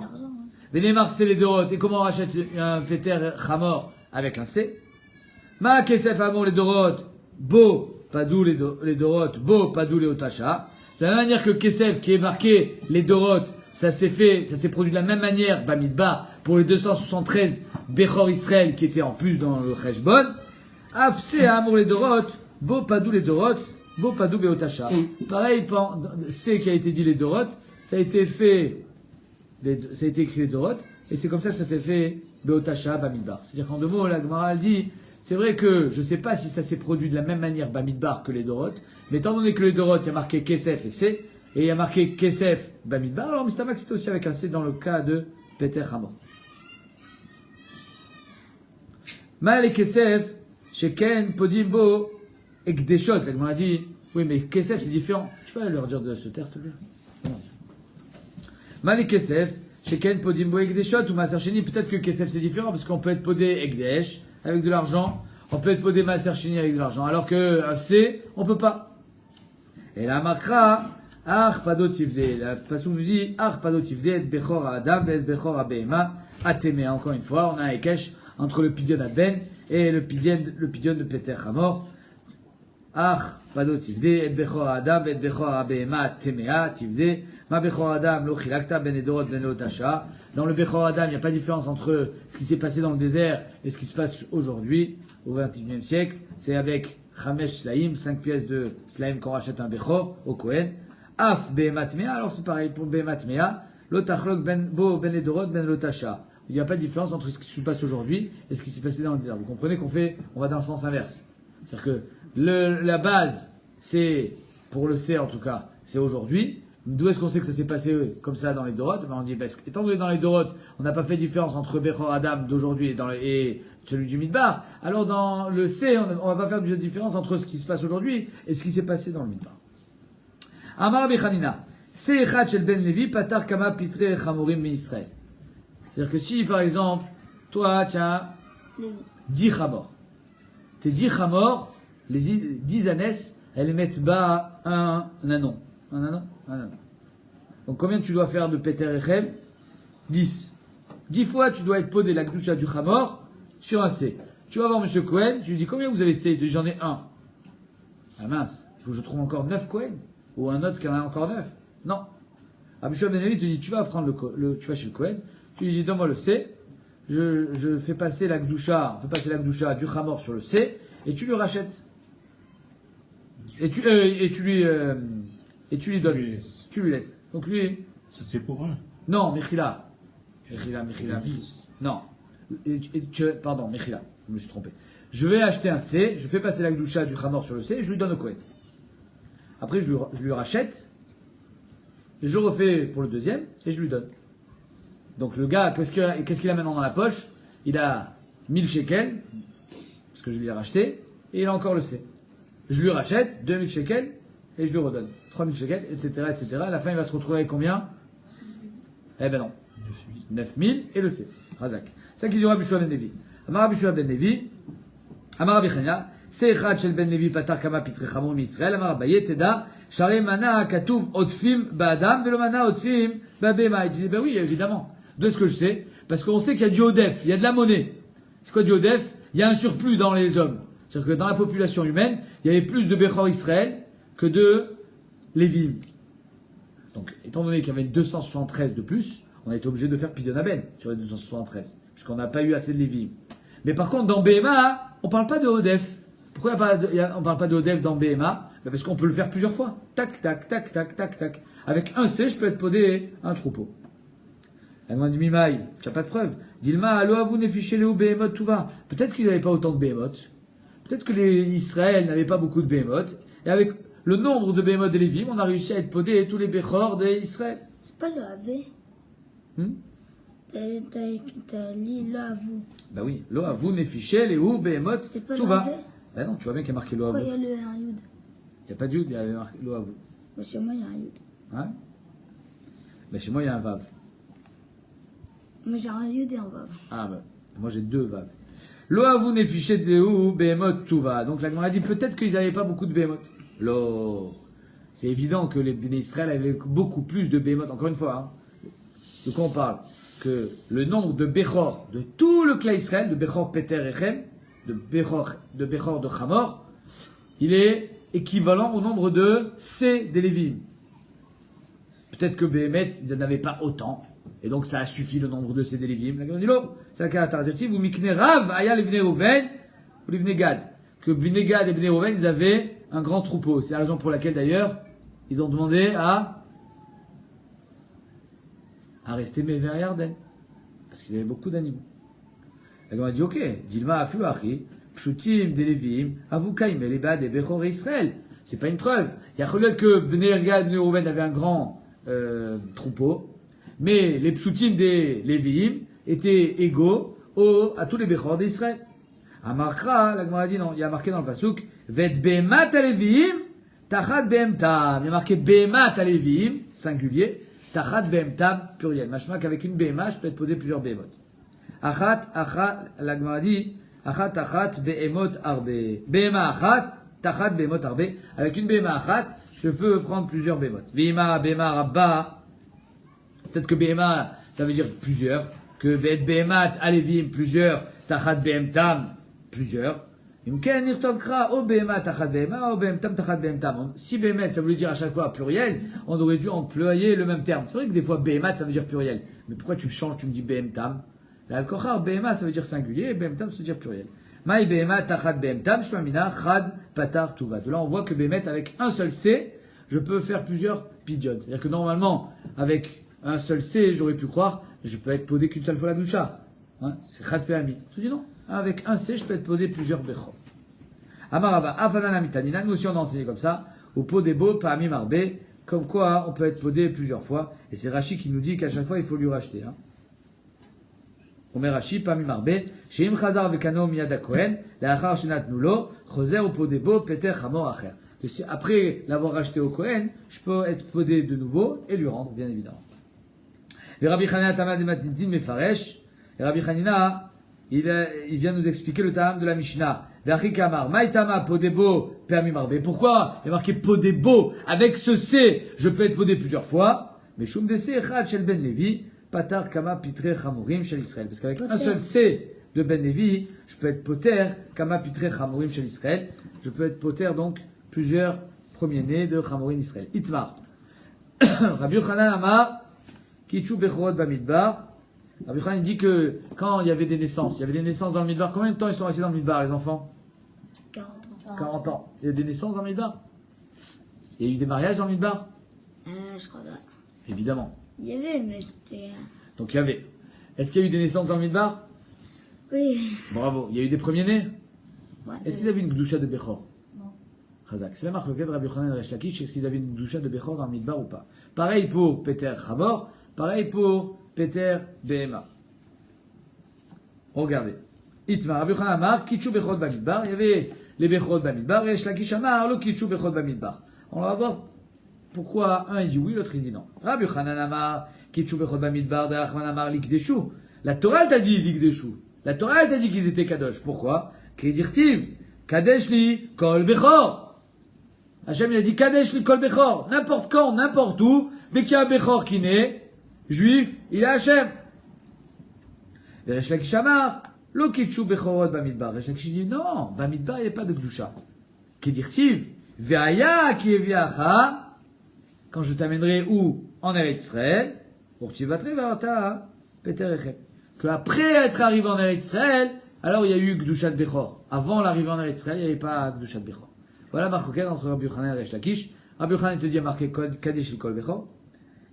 Speaker 1: Vénémar, c'est les Dorot. Et comment on rachète un Peter Hamor avec un C? Ma Kesef Amor les Dorot. Bo, Padou les Dorot. Bo, Padou les Otacha. De la même manière que Kesef, qui est marqué les Dorot, ça s'est produit de la même manière, Bamidbar, pour les 273 Bechor Israël qui étaient en plus dans le Cheshbon. Afse Amor les Dorot. Bo, Padou les Dorot. Bo, Padou Beotacha. Pareil, C qui a été dit les Dorot, ça a été écrit les Dorot, et c'est comme ça que ça s'est fait Beotacha, Bamidbar. C'est-à-dire qu'en deux mots, la Gemara dit, c'est vrai que je ne sais pas si ça s'est produit de la même manière Bamidbar que les Dorot, mais étant donné que les Dorot, il y a marqué Kesef et C, et il y a marqué Kesef, Bamidbar, alors Mistamak c'était aussi avec un C dans le cas de Peter Hamor. Mal et Kesef, Sheken, Podimbo, et Gdeshot. La Gemara dit, oui, mais Kesef c'est différent. Tu peux leur dire de se taire, s'il te plaît? Mal Kesef, Sheken Podimbo Ekdeshot ou Maaser Sheni, peut-être que Kesef c'est différent parce qu'on peut être podé Ekdesh avec de l'argent, on peut être podé Maaser Sheni avec de l'argent, alors que un C, on peut pas. Et la Makra, Ach Pado Tivde, la façon nous dit, Ach Pado Tivde, et Bechor Adam, et Bechor Abehema, Ateme. Encore une fois, on a un Ekesh entre le Pidyon Aben et le Pidyon de Peter Hamor. Ach Pado Tivde, et Bechor Adam, et Bechor Abehema, Atemea, Tivde. Ma Bechor Adam, lo chilakta ben edorot ben leotasha. Dans le Bechor Adam, il n'y a pas de différence entre ce qui s'est passé dans le désert et ce qui se passe aujourd'hui, au XXIe siècle. C'est avec Chamesh Slaim, 5 pièces de Slaim qu'on rachète un Bechor, au Kohen. Af Behemat Mea, alors c'est pareil pour Behemat Mea. Lotachlok ben bo ben edorot ben leotasha. Il n'y a pas de différence entre ce qui se passe aujourd'hui et ce qui s'est passé dans le désert. Vous comprenez on va dans le sens inverse. C'est-à-dire que la base, c'est, pour le C en tout cas, c'est aujourd'hui. D'où est-ce qu'on sait que ça s'est passé comme ça dans les Dorotes? On dit, parce qu'étant donné dans les Dorotes, on n'a pas fait différence entre Bechor Adam d'aujourd'hui et celui du Midbar, alors dans le C, on va pas faire de différence entre ce qui se passe aujourd'hui et ce qui s'est passé dans le Midbar. Amar Bechanina, C Echad Shel Ben Levi, Patar Kama Pitre Chamorim Mi Israël. C'est-à-dire que si, par exemple, toi, tu as
Speaker 3: Lévi.
Speaker 1: 10 Chamor, tes 10 Chamor, les 10 ânesses, elles mettent bas un anon. Un anon. Donc combien tu dois faire de Peter Echem? 10. 10 fois tu dois être podé la Gdusha du Chamor sur un C. Tu vas voir M. Cohen, tu lui dis combien vous avez de C? J'en ai un. Ah mince, il faut que je trouve encore 9 Cohen. Ou un autre qui en a encore 9. Non. Abishua Ben Levi te dit tu vas prendre tu vas chez le Cohen, tu lui dis donne-moi le C, je fais passer la Gdusha du Chamor sur le C, et tu lui rachètes. Et tu lui donnes. Tu lui laisses. Donc lui.
Speaker 2: Ça c'est pour un.
Speaker 1: Non, Mechila. Mechila.
Speaker 2: 10.
Speaker 1: Non. Pardon, Mechila. Je me suis trompé. Je vais acheter un C, je fais passer la Gdusha du Chamor sur le C, et je lui donne au Kohen. Après, je lui rachète, et je refais pour le deuxième, et je lui donne. Donc le gars, qu'est-ce qu'il a maintenant dans la poche? Il a 1000 shekels, parce que je lui ai racheté, et il a encore le C. Je lui rachète 2000 shekels, et je lui redonne 3000 shekels, etc., etc. À la fin, il va se retrouver avec combien? Eh ben non. 9000 et le C. Razak. C'est ça qu'il dit Rabbi Shua ben Levi. Amar Rabbi Shua ben Levi, Amar Rabbi Chania, Se'echad shel ben Levi patar kama pitre chamor mi-Israël, Amar Abaye teda, Sharei mana katuv odfim ba'adam, velo mana odfim ba'bema. Il dit, ben oui, évidemment. D'où est-ce que je sais? Parce qu'on sait qu'il y a du Odef, il y a de la monnaie. C'est quoi du Odef? Il y a un surplus dans les hommes. C'est-à-dire que dans la population humaine, il y avait plus de Bechor Israël que de Lévim. Donc, étant donné qu'il y avait 273 de plus, on a été obligé de faire Pidonabel sur les 273, puisqu'on n'a pas eu assez de Lévim. Mais par contre, dans BMA, on ne parle pas de Odef. Pourquoi on ne parle pas de Odef dans BMA? Parce qu'on peut le faire plusieurs fois. Tac, tac, tac, tac, tac, tac. Avec un C, je peux être podé un troupeau. Elle m'a dit, Mimaï, tu n'as pas de preuve. Dilma, allo vous néfichez les Behémoth, tout va. Peut-être qu'ils n'avaient pas autant de Behémoth. Peut-être que les Israël n'avaient pas beaucoup de Behémoth. Et avec le nombre de Behémoth et Lévim, on a réussi à être podé tous les Bechor d'Israël.
Speaker 3: C'est pas le AV. T'as lu le Avou.
Speaker 1: Bah oui, lo avou néfiché les ou Behémoth,
Speaker 3: C'est pas
Speaker 1: tout
Speaker 3: le
Speaker 1: va.
Speaker 3: AV.
Speaker 1: Bah non, tu vois bien qu'il y a marqué lo avou.
Speaker 3: Pourquoi il
Speaker 1: Il
Speaker 3: y a le un Yud?
Speaker 1: n'y a pas de yud, il y a marqué lo avou.
Speaker 3: Bah, chez moi, il y a un Yud.
Speaker 1: Hein? Bah chez moi, il y a un vav.
Speaker 3: Moi, j'ai un Yud et un Vav.
Speaker 1: Ah bah, moi j'ai 2 vav. Lo avou néfiché les ou Behémoth, tout va. Donc là, on a dit peut-être qu'ils n'avaient pas beaucoup de Behémoth. Lo. C'est évident que les Béné Israël avaient beaucoup plus de Behémoth. Encore une fois, hein. De quoi on parle? Que le nombre de Bechor de tout le clan Israël, de Bechor Peter Echem, de Bechor de Chamor, il est équivalent au nombre de C des Lévim. Peut-être que Béhémet, ils n'en avaient pas autant, et donc ça a suffi le nombre de C des Lévim. Là, on dit, c'est un cas alternatif, vous mikne Rav, Aya, Livne Rouven, ou Livne Gad. Que Livne Gad et Livne Rouven, ils avaient un grand troupeau. C'est la raison pour laquelle d'ailleurs, ils ont demandé à rester vers Yarden. Parce qu'ils avaient beaucoup d'animaux. Elle m'a dit, ok, Dilma afu achi, pshutim de Lévim, avukaim elebad et Bechor Israël. C'est pas une preuve. Il y a que Bnei Gad, Bnei Rouven avaient un grand troupeau, mais les pshutim des Lévim étaient égaux à tous les Bechor d'Israël. À Markra, la Gemara dit non, il y a marqué dans le pasuk, Vet Behemat Alevim, Tachat Behemtam. Il y a marqué Behemat Alevim, singulier, Tachat Behemtam, pluriel. Machma qu'avec une Behema, je peux être posé plusieurs Behemot. Achat, la Gemara dit, Achat, Behemot Arbe. Behema Achat, Tachat Behemot Arbe. Avec une Behema Achat, je peux prendre plusieurs Behemot. Vihima, Behema Rabba. Peut-être que Behema, ça veut dire plusieurs. Que Vet Behemat Alevim, plusieurs. Tachat Behemtam, plusieurs. Si Behemet, ça voulait dire à chaque fois pluriel, on aurait dû employer le même terme. C'est vrai que des fois Behemat, ça veut dire pluriel. Mais pourquoi tu changes, tu me dis Behemtam? L'alkochar, Behema, ça veut dire singulier, et Behemtam, ça veut dire pluriel. Maï Behema, Tachat Behemtam, Shlamina, Chad, Patar, Tuva. De là, on voit que Behemet, avec un seul C, je peux faire plusieurs pidiotes. C'est-à-dire que normalement, avec un seul C, j'aurais pu croire, je peux être podé qu'une seule fois la doucha. Hein, c'est Chad Péami. Tu dis non. Avec un C, je peux être podé plusieurs Bechor. Amaraba, Afanana Mitanina, nous aussi on a enseigné comme ça, ou Podebo, Paami Marbe, Comme quoi, on peut être podé plusieurs fois. Et c'est Rashi qui nous dit qu'à chaque fois, il faut lui racheter. Hein. Omer Rashi, pas mimarbe. Sheim chazar vekano miyad hakohen, leachar shenatnu lo, choser ou podebo, peter chamor acher. Après l'avoir racheté au Kohen, je peux être podé de nouveau et lui rendre, bien évidemment. Et Rabbi Hanina Tamad Matnitin Mefaresh. Et Rabbi Hanina, il vient nous expliquer le Tam de la Mishnah. Ve'achi kamar, ma'itama podebo permis marbe. Pourquoi il y a marqué podebo avec ce C, je peux être podé plusieurs fois. Mais shum dese echad shel ben Levi, patar kama pitre chamurim shel Israël. Parce qu'avec un seul C de ben Levi, je peux être poter kama pitre chamurim shel Israël. Je peux être poter donc plusieurs premiers-nés de chamurim Israël. Itmar. Rabbi Yochanan Amar, Kichu Bechorot Bamidbar. Rabbi Yochanan dit que quand il y avait des naissances dans le Midbar, combien de temps ils sont restés dans le Midbar, les enfants?
Speaker 3: 40 ans.
Speaker 1: 40 ans. Il y a des naissances dans le Midbar? Il y a eu des mariages dans le Midbar?
Speaker 3: Je crois pas.
Speaker 1: Évidemment.
Speaker 3: Il y avait, mais c'était...
Speaker 1: Donc il y avait. Est-ce qu'il y a eu des naissances dans le Midbar?
Speaker 3: Oui.
Speaker 1: Bravo. Il y a eu des premiers-nés?
Speaker 3: Ouais.
Speaker 1: Est-ce qu'ils avaient une gdoucha de Bechor?
Speaker 3: Non.
Speaker 1: Chazak. C'est la marque de Rabbi Yochanan et Resh Lakish. Est-ce qu'ils avaient une gdoucha de Bechor dans le Midbar ou pas? Pareil pour Peter Chabor. Pareil pour Peter Behema. Regardez. Itmar, Rabbi Yochanan Amar, Kitchu Bechorot Bamidbar. Il y avait les Bechorot Bamidbar. Et Shlakish Amar, le Kitchu Bechorot Bamidbar. On va voir pourquoi un il dit oui, l'autre il dit non. Rabbi Yochanan Amar, Kitchu Bechorot Bamidbar, Derachman Amar, Likdeshu. La Torah elle t'a dit Likdeshu. La Torah elle t'a dit qu'ils étaient Kadosh. Pourquoi? Kedirtiv, Kadesh li, Kol Bechor. Hachem il a dit Kadesh li, Kol Bechor. N'importe quand, n'importe où, dès qu'il y a un Bechor qui naît, juif, il est Hachem. Et Resh Lakish Amar, lo kitchu bechorot bamidbar. Resh Lakish dit non, bamidbar il n'y a pas de gdusha. Kedirtiv, ve'aya ki eviacha, quand je t'amènerai où? En Eretz Israël, pour que tu vas ta Peter Echem. Que après être arrivé en Eretz Israël, alors il y a eu gdusha de Bechor. Avant l'arrivée en Eretz Israël, il n'y avait pas gdusha de Bechor. Voilà marque auquel entre Rabbi Yochanan et Resh Lakish. Rabbi Yochanan te dit à marquer Kadesh le Kol Bechor.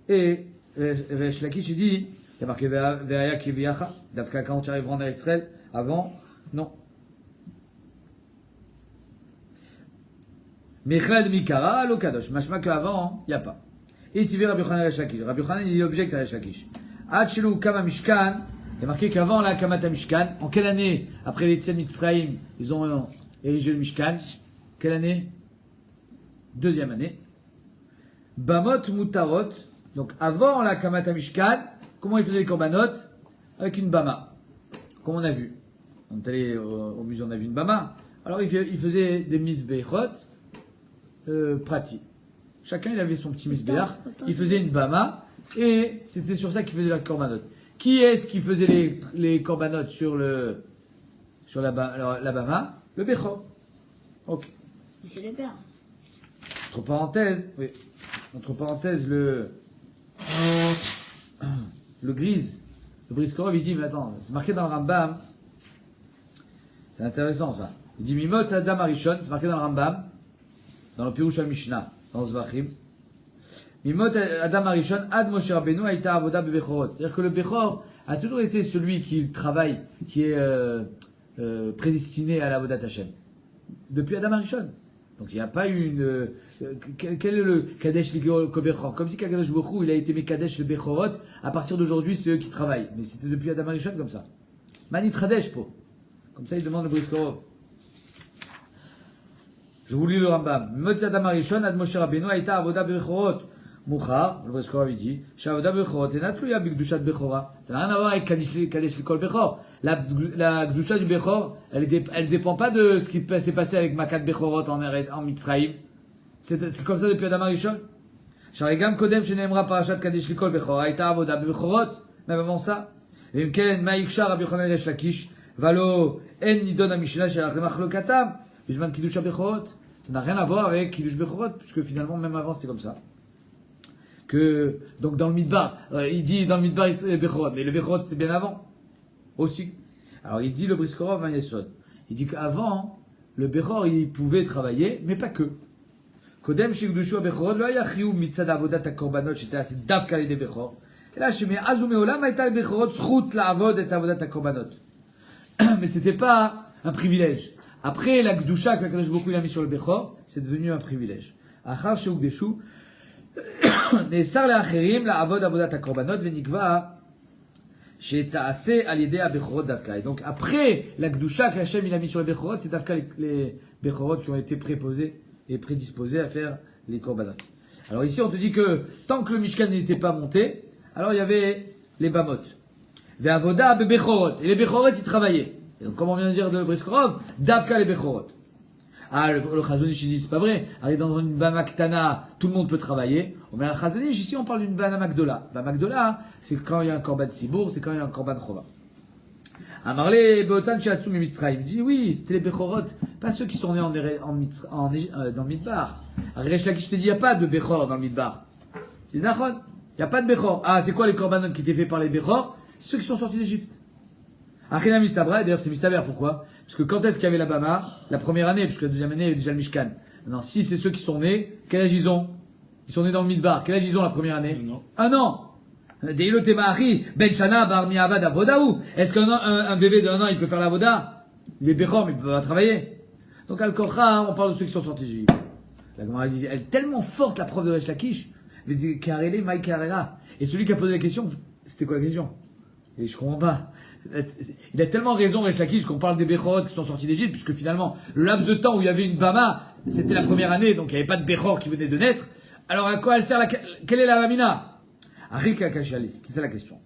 Speaker 1: Et Resh Lakish dit, il y a marqué Ve'aya ki eviacha. D'Afka quand tu arriveras en Eretz Israël, avant, non. Mechad mikara lo kadosh. Machma qu'avant, il n'y a pas. Et tu veux Rabbi Yochanan Resh Lakish. Rabbi Yochanan il objecte à Resh Lakish. Ad shelu kama mishkan. Il y a marqué qu'avant la kamata mishkan. En quelle année, après les Tzem Mitzrayim, ils ont érigé le mishkan? Quelle année? Deuxième année. Bamot mutarot. Donc avant la kamata mishkan, comment ils faisaient les korbanot? Avec une bama. Comme on a vu. On est allé au musée, on a vu une bama. Alors il faisait des misbechot prati. Chacun il avait son petit misbech. Il faisait une bama et c'était sur ça qu'il faisait la korbanot. Qui est-ce qui faisait les korbanot sur la bama? Le bechor. Ok.
Speaker 3: C'est le père.
Speaker 1: Entre parenthèses, oui. Entre parenthèses, le grise. Le Briskorov, il dit, mais attends, c'est marqué dans le Rambam. C'est intéressant, ça. Il dit, Mimot Adam Arishon, c'est marqué dans le Rambam, dans le Pirush al-Mishnah, dans Zvachim. Mimot Adam Arishon, Ad Moshe Rabbeinu, Aïta Avoda Bechorot. C'est-à-dire que le Bechor a toujours été celui qui travaille, qui est prédestiné à l'Avodat Hashem. Depuis Adam Arishon. Donc il n'y a pas eu une... quel est le Kadesh le Bechor? Comme si Kadesh Bechor, il a été mis Kadesh le Bechorot, à partir d'aujourd'hui c'est eux qui travaillent. Mais c'était depuis Adam Arishon comme ça. Manit Radesh po. Comme ça il demande le Briskorov. Je vous lis le Rambam. Mot Adam Arishon, Ad Moshe Rabbeinu, Aïta Avoda Bechorot. Mouchar, le Briskorov il dit, Shavoda Bechorot, et Natluya Bigdushat Bechora. Ça n'a rien à voir avec Kadesh Likol Bechor. La Gdusha du Bechor, elle dépend pas de ce qui s'est passé avec Makat Bechorot en Mitzrayim. C'est comme ça depuis Adam Arishon. Sharigam Kodem Shenemra Parashat Kadesh Likol Bechor, Aïta Avoda Bechorot. Même avant ça. Vimken Maïkshar Rabbi Yochanan Resh Lakish, Valo En Nidon Amishna Shalach Lemachlokatam, Bishman Kiddush Bechorot. Ça n'a rien à voir avec Kiddush Bechorot, puisque finalement, même avant, c'était comme ça. Donc dans le Midbar, il dit dans le Midbar Bechorot, mais le Bechorot c'était bien avant aussi. Alors il dit le Briskorov un Yesod. Il dit qu'avant, le Bechor il pouvait travailler, mais pas que. Kodem shigdushu Bechorot, lo haya chiyuv mitzad avodat hakorbanot sheta asid davka lidei Bechor. Et là, je mets azu meolam hayta Bechorot zchut la'avod et avodat hakorbanot. Mais c'était pas un privilège. Après la gdusha que Kadosh Baruch Hu a mis sur le Bechor, c'est devenu un privilège. Achar shigdushu נאסר לאחרים לעבוד עבודת הקורבנות ונקבע שתעשה על ידי הבכורות דווקא. Et donc après la Gdusha qu'Hachem il a mis sur les Bechorot, c'est דווקא les Bechorot qui ont été préposés et prédisposés à faire les korbanot. Alors ici on te dit que tant que le Mishkan n'était pas monté, alors il y avait les Bamot. Ve'avoda bechorot. Et les Bechorot ils travaillaient. Et donc comme on vient de dire de Briskorov, dafka les Bechorot. Ah, le Chazonish il dit c'est pas vrai. Allez dans une Bama Ktana, tout le monde peut travailler. Mais le Chazonish ici on parle d'une Bama Magdola. Bama Magdola, c'est quand il y a un Korban Sibour, c'est quand il y a un Korban Chova. Amarle Beotan Shiatsu Mitzrayim. Il dit oui, c'était les Bechorot, pas ceux qui sont nés dans le Midbar. Resh Lakish te dit il n'y a pas de Bechor dans le Midbar. Il dit Nachon, il n'y a pas de Bechor. Ah, c'est quoi les Korbanot qui étaient faits par les Bechor? C'est ceux qui sont sortis d'Égypte. Achina Mistabra, d'ailleurs c'est Mistaber, pourquoi? Parce que quand est-ce qu'il y avait la Bama? La première année, puisque la deuxième année il y avait déjà le Mishkan. Non, si c'est ceux qui sont nés, quel âge ils ont? Ils sont nés dans le Midbar. Quel âge ils ont la première année? Un an. Deilo Temahari, Ben Shana, Bar Miavad, Avodaou. Est-ce qu'un bébé d'un an il peut faire la Voda? Les Bechor, mais il peut pas travailler. Donc Al-Korcha, on parle de ceux qui sont sortis d'Égypte. La Gemara dit, elle est tellement forte la preuve de Resh Lakish. Karele, Maï Karela. Et celui qui a posé la question, c'était quoi la question? Et je comprends pas. Il a tellement raison, Resh Lakish, qu'on parle des Bechorot qui sont sortis d'Égypte, puisque finalement, le laps de temps où il y avait une Bama, c'était la première année, donc il n'y avait pas de Bechor qui venait de naître. Alors à quoi elle sert quelle est la Mamina? C'est ça la question.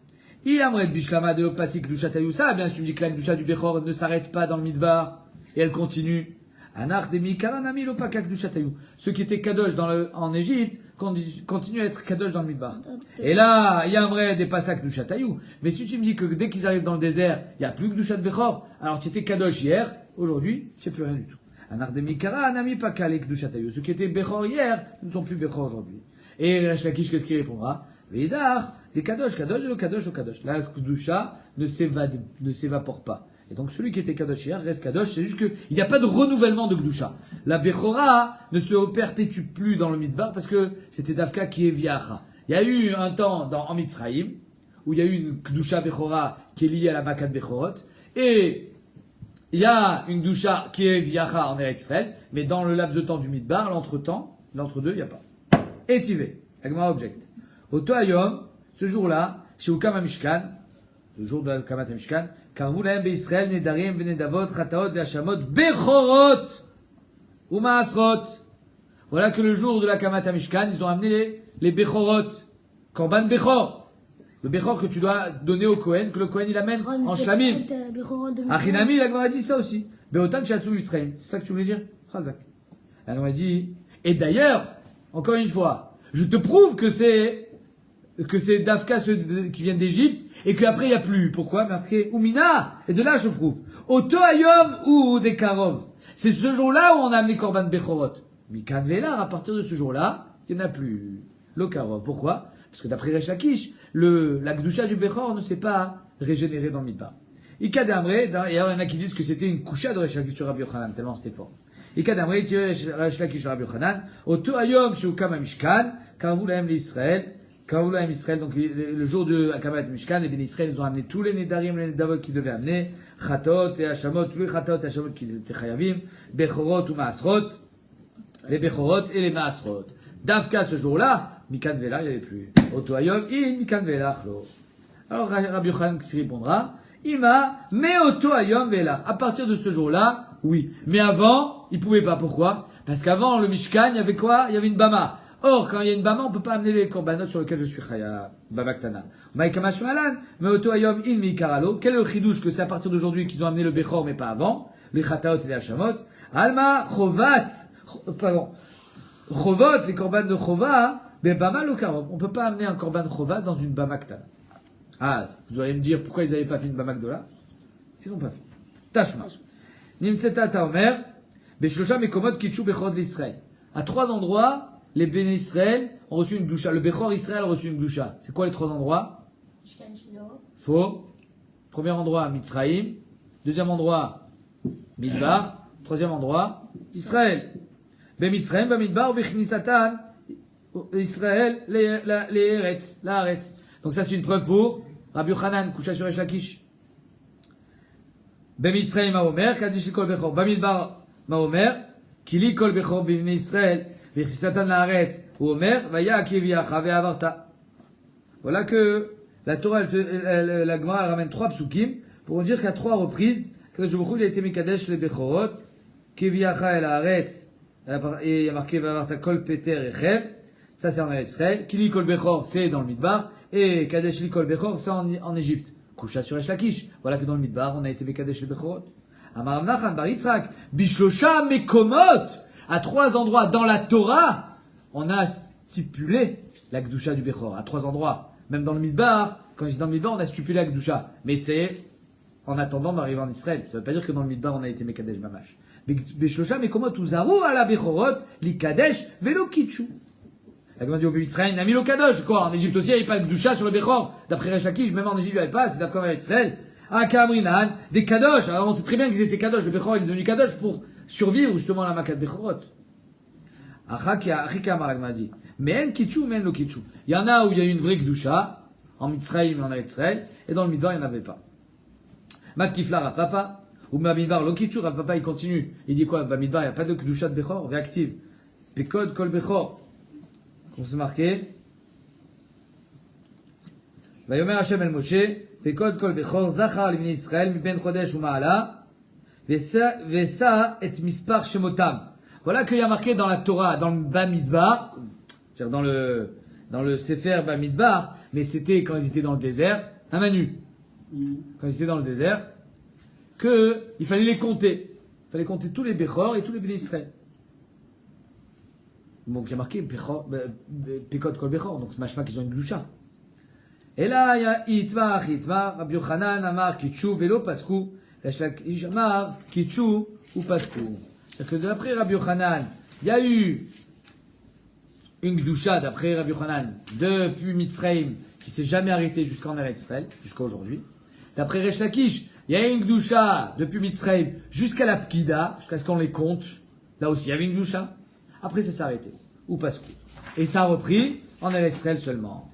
Speaker 1: Il aimerait Bishlama de Opasik Gdusha Tayusa, bien sûr, tu me dis que la Gdusha du Bechor ne s'arrête pas dans le Midbar, et elle continue. Anach de Mikaranami Lopaka Gdusha Tayu. Ceux qui étaient Kadosh en Égypte, continuent à être Kadosh dans le Midbar. Et là, il y a un vrai des Pasak Gdusha Tayu. Mais si tu me dis que dès qu'ils arrivent dans le désert, il n'y a plus Gdusha de Bechor, alors tu étais Kadosh hier, aujourd'hui, tu n'as plus rien du tout. Anach de Mikaranami Paka Gdusha Tayu. Ceux qui étaient Bechor hier, ne sont plus Bechor aujourd'hui. Et Resh Lakish, qu'est-ce qu'il répondra? Vedar, des Kadosh, Kadosh, le Kadosh, le Kadosh. La Gdusha ne s'évapore pas. Et donc celui qui était Kadosh hier reste Kadosh, c'est juste qu'il n'y a pas de renouvellement de Gdusha. La Bechora ne se perpétue plus dans le Midbar parce que c'était Dafka qui est Viacha. Il y a eu un temps en Mitzrayim où il y a eu une Gdusha Bechora qui est liée à la Makat Bechorot et il y a une Gdusha qui est Viacha en Eretz Israël, mais dans le laps de temps du Midbar, l'entre-deux, il n'y a pas. Et Tivé, Agma Object. Au Toayom, ce jour-là, chez Ukam Mishkan, le jour de Kamat Mishkan, car vous l'aimez Israël, Nedarim, Venedavot, Chataot, Ve'ashamot, Bechorot, ou Maasrot. Voilà que le jour de la Kamat Mishkan, ils ont amené les Bechorot, Korban Bechor. Le Bechor que tu dois donner au Kohen, que le Kohen il amène en Shlamim. Achinami, la Gemara dit ça aussi. Beotan Shatsu Mitzrayim. C'est ça que tu voulais dire? Chazak. La Gemara dit, et d'ailleurs, encore une fois, je te prouve que c'est Dafka ceux qui viennent d'Égypte et qu'après il n'y a plus. Pourquoi? Mais après, Oumina. Et de là je prouve. Au Toayom ou des Karov. C'est ce jour-là où on a amené Korban Bechorot. Mikan Velar, à partir de ce jour-là, il n'y en a plus. Le Karov. Pourquoi? Parce que d'après Resh Lakish, la Gdusha du Bechor ne s'est pas régénérée dans le Midbar. Ika d'Amre, et alors il y en a qui disent que c'était une coucha de Resh Lakish sur Rabbi Yochanan, tellement c'était fort. Ika d'Amre, tiré Resh Lakish sur Rabbi Yochanan, au Toayom Shukam Mishkan, car vous l'aimez l'Israël. Kaoula et Israël, donc le jour de Akamat Mishkan, et bien Israël, ils ont amené tous les Nedarim, les Nedavot qu'ils devaient amener, Chatot et Hashamot, tous les Chatot et Hashamot qui étaient Chayavim, Bechorot ou Maasrot, les Bechorot et les Maasrot. Dafka ce jour-là, Mikan Vela, il n'y avait plus. Otoayom, in Mikan Vela, chlo. Alors Rabbi Yochanan qui répondra, Ima, mais Otoayom Vela. À partir de ce jour-là, oui. Mais avant, il pouvait pas. Pourquoi? Parce qu'avant le Mishkan, il y avait quoi? Il y avait une Bama. Or, quand il y a une Bama, on ne peut pas amener les korbanot sur lesquels je suis Chaya, Bama Ktana. Maïkamash Malan, mais Oto Ayom in Mikaralo. Quel est le chidouche que c'est à partir d'aujourd'hui qu'ils ont amené le Bechor, mais pas avant? Les Chataot et les Hashamot. Alma, Chovat, Chovot, les korban de Chova, mais Bama le Karov. On ne peut pas amener un korban Chova dans une Bama Ktana. Ah, vous allez me dire pourquoi ils n'avaient pas fait une Bama Gdola? Ils n'ont pas fait. Tashma. Nimtseta Taomer, Beshlosha Mekomot Kitchu Bechor de l'Israël. À 3 endroits, les Béné Israël ont reçu une Gdusha. Le Bechor Israël a reçu une Gdusha. C'est quoi les 3 endroits? Faux. Premier endroit, Mitzrayim. Deuxième endroit, Midbar. Troisième endroit, Israël. Mitzrayim, Midbar, Bechnisatan, Israël, les Eretz, la Eretz. Donc ça c'est une preuve pour Rabbi Yochanan, Kusha sur Resh Lakish. Mitzrayim, Maomer, Kadish Kol Bechor. Midbar, Maomer, Kili Kol Bechor, Bivne Israël. Satan laaretz ou Omer, vaya kiviacha ve'avarta. Voilà que la Torah, la Gemara ramène 3 psukim pour dire qu'à 3 reprises, Kadosh Baruch Hu, il a été Mekadesh les Bechorot, kiviacha el haaretz, et il y a marqué ve'avarta kol peter echem. Ça c'est en Israël. Kili kol bechor, c'est dans le Midbar, et Kadesh li kol bechor, c'est en Égypte. Kusha sur Resh Lakish. Voilà que dans le Midbar, on a été Mekadesh les Bechorot. Amar Nachan bar Yitzhak, Bishlosha Mekomot, à 3 endroits dans la Torah, on a stipulé la Kedusha du Bechor, à 3 endroits. Même dans le Midbar, quand je dis dans le Midbar, on a stipulé la Kedusha. Mais c'est en attendant d'arriver en Israël. Ça veut pas dire que dans le Midbar, on a été Mekadesh Mamash. Bishlosha Mekomot, Uzaru ala Bechorot, li Kadesh, velo Kichu. La Gemara dit au Mitzrayim, n'a mis le Kadosh, quoi. En Égypte aussi, il n'y avait pas de Kedusha sur le Bechor. D'après Resh Lakish, même en Égypte, il n'y avait pas, c'est d'accord avec Israël. Ah, Kamrinan, des Kadosh. Alors on sait très bien qu'ils étaient Kadosh. Le Bechor, il est devenu Kadosh pour survivre justement à la Makat Bechorot. Achika Maragma dit. Mais en Kichu, mais en lo Kichu. Il y en a où il y a une vraie Kedusha, en Mitzrayim et en Israël, et dans le Midbar, il n'y en avait pas. Mat Kifla Rapapa, ou Midbar lo Kichu, Rapapa, il continue. Il dit quoi? Midbar, il n'y a pas de Kedusha de Bechor, réactive. Pekod Kol Bechor. On s'est marqué. Vayomer Hashem el Moshe. Pekod kol bechor zachar libnei Israël miben chodesh u'ma'ala vesa et mispar shemotam. Voilà qu'il y a marqué dans la Torah, dans le Bamidbar, c'est-à-dire dans le Sefer Bamidbar, mais c'était quand ils étaient dans le désert, un Manu. Quand ils étaient dans le désert, que il fallait les compter. Il fallait compter tous les bechor et tous les bénis Israël. Donc il y a marqué Pekod kol bechor, donc c'est machma qu'ils ont une gloucha. Et là, il y a Itmar, Rabbi Yochanan, Amar, Kitchou, Vélo, Paskou, Resh Lakish, Amar, Kitchou, ou Paskou. C'est-à-dire que d'après Rabbi Yochanan, il y a eu une Gdusha, d'après Rabbi Yochanan, depuis Mitzrayim, qui s'est jamais arrêtée jusqu'en Eretz Israël, jusqu'à aujourd'hui. D'après Resh Lakish, il y a eu une Gdusha, depuis Mitzrayim, jusqu'à la Pkida, jusqu'à ce qu'on les compte. Là aussi, il y avait une Gdusha. Après, ça s'est arrêté. Ou Paskou. Et ça a repris en Eretz Israël seulement.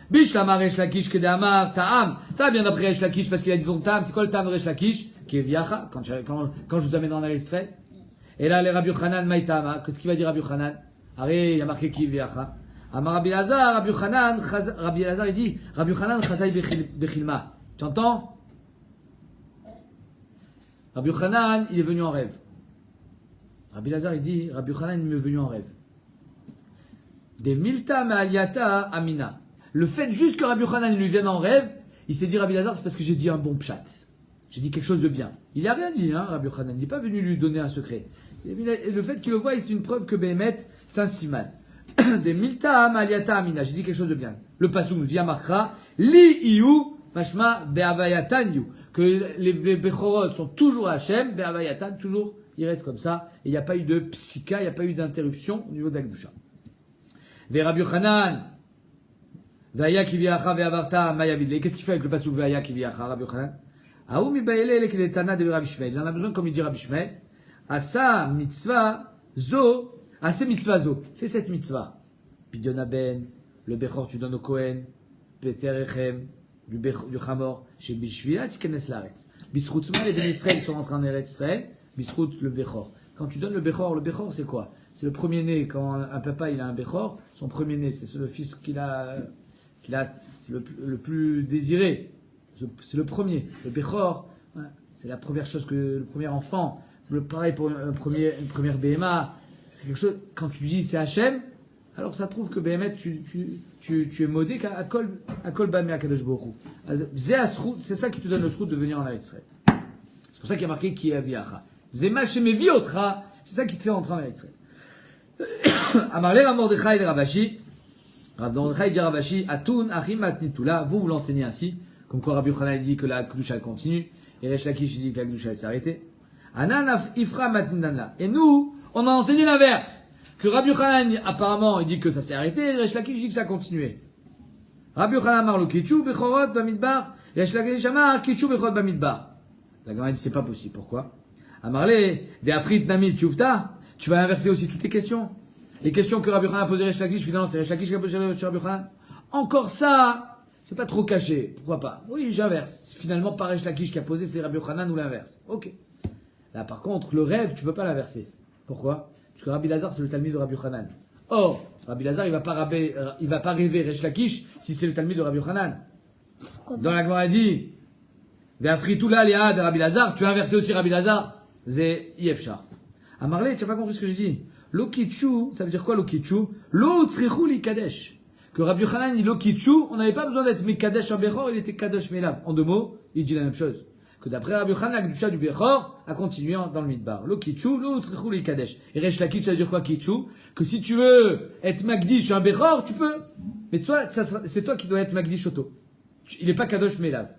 Speaker 1: Bishlama Resh Lakish Kedamar Ta'am. Ça vient d'après Resh Lakish parce qu'il a dit son Ta'am. C'est quoi le Ta'am de Resh Lakish? Qui est Viacha, quand je vous amène en Israël. Et là, les Rabbi Yochanan Maïtama. Qu'est-ce qu'il va dire Rabbi Yochanan? Arrête, il y a marqué qui est Viacha. Amar Rabbi Lazar, Rabbi Lazar, il dit Rabbi Yochanan Chazai Bechilma. Tu entends? Rabbi Yochanan, il est venu en rêve. Rabbi Lazar, il dit Rabbi Yochanan, il est venu en rêve. Des Milta Ma'aliata Amina. Le fait juste que Rabbi Yochanan lui vienne en rêve, il s'est dit Rabbi Lazar, c'est parce que j'ai dit un bon pshat. J'ai dit quelque chose de bien. Il n'a rien dit, Rabbi Yochanan. Il n'est pas venu lui donner un secret. Et le fait qu'il le voit, c'est une preuve que Behemet, c'est un siman. Des milta maliata amina. J'ai dit quelque chose de bien. Le pasuk nous dit à Markra, li iyu, mashma be'avayatan yu. Que les bechorot sont toujours à Hachem, be'avayatan, toujours, ils restent comme ça. Et il n'y a pas eu de psika, il n'y a pas eu d'interruption au niveau d'Akdusha. Ve Rabbi Yochanan, Vaya qui viacha ve'avarta mayavidle. Qu'est-ce qu'il fait avec le pasuk Vaya qui viacha, Rabbi Yochanan? Aou mi baele lekidetana de Rabbi Shmuel. Il en a besoin, comme il dit Rabbi Shmuel. Asa mitzvah zo, asa mitzvah zo. Fais cette mitzvah. Pidyon ben, le bechor tu donnes au Kohen, Peter Echem, du Chamor, chez Bishvila tikenes laaretz. Bisroutma les Ben Israël sont rentrés en Eretz Israël. Bisrout le bechor. Quand tu donnes le bechor c'est quoi? C'est le premier né. Quand un papa il a un bechor, son premier né, c'est le fils qu'il a, c'est le plus désiré. C'est le premier. Le Bechor, c'est la première chose que le premier enfant. Pareil pour une première BMA. C'est quelque chose, quand tu dis c'est Hachem, alors ça prouve que BMA, tu es modé à Kol Bamé à Kadosh Baruch Hu. C'est ça qui te donne le srout de venir en Eretz Israël. C'est pour ça qu'il y a marqué qui est Aviacha. Zema Shemevi Otra, c'est ça qui te fait rentrer en Eretz Israël. Amarler à Mordechai et Ravashi. Rav Mordechai dit Ravashi, Atun, Achim, Atnitula, vous l'enseignez ainsi. Comme quoi Rabbi Yochanan dit que la Kedusha continue, et Resh Lakish dit que la Kedusha s'est arrêtée. Ananaf Ifra Matnanla. Et nous, on a enseigné l'inverse. Que Rabbi Yochanan, apparemment, il dit que ça s'est arrêté, et Resh Lakish dit que ça a continué. Rabbi Yochanan marlo Kitchu Bechorot Bamidbar, Resh Lakish amar Kitchu Bechorot Bamidbar. La Gemara dit c'est pas possible. Pourquoi? Amarle, de Afrit Namid Tchoufta, tu vas inverser aussi toutes les questions. Les questions que Rabbi Yochanan a posées Resh Lakish, finalement c'est Resh Lakish qui a posé sur Rabbi Yochanan. Encore ça, c'est pas trop caché. Pourquoi pas? Oui, j'inverse. Finalement, pas Resh Lakish qui a posé, c'est Rabbi Yochanan ou l'inverse. Ok. Là, par contre, le rêve, tu peux pas l'inverser. Pourquoi? Parce que Rabbi Lazar, c'est le Talmud de Rabbi Yochanan. Or, Rabbi Lazar, il va pas rêver Resh Lakish si c'est le Talmud de Rabbi Yochanan. Dans la Gemara dit, Ve'afritula li'ad Rabbi Lazar, tu as inversé aussi Rabbi Lazar, Zé Yefshar. Amarle, tu n'as pas compris ce que j'ai dit. Lo kitchu, ça veut dire quoi lo kitchu? Lo tzrichu li kadesh. Que Rabbi Yochanan dit lo kitchu, on n'avait pas besoin d'être mikadesh en Bechor, il était kadosh melav. En deux mots, il dit la même chose. Que d'après Rabbi Yochanan, la Kedusha du Bechor a continué dans le Midbar. Lo kitchu, lo tzrichu li kadesh. Et Resh Lakish, ça veut dire quoi kitchu? Que si tu veux être Magdish en Bechor, tu peux. Mais toi, c'est toi qui dois être Magdish Oto. Il n'est pas kadosh melav.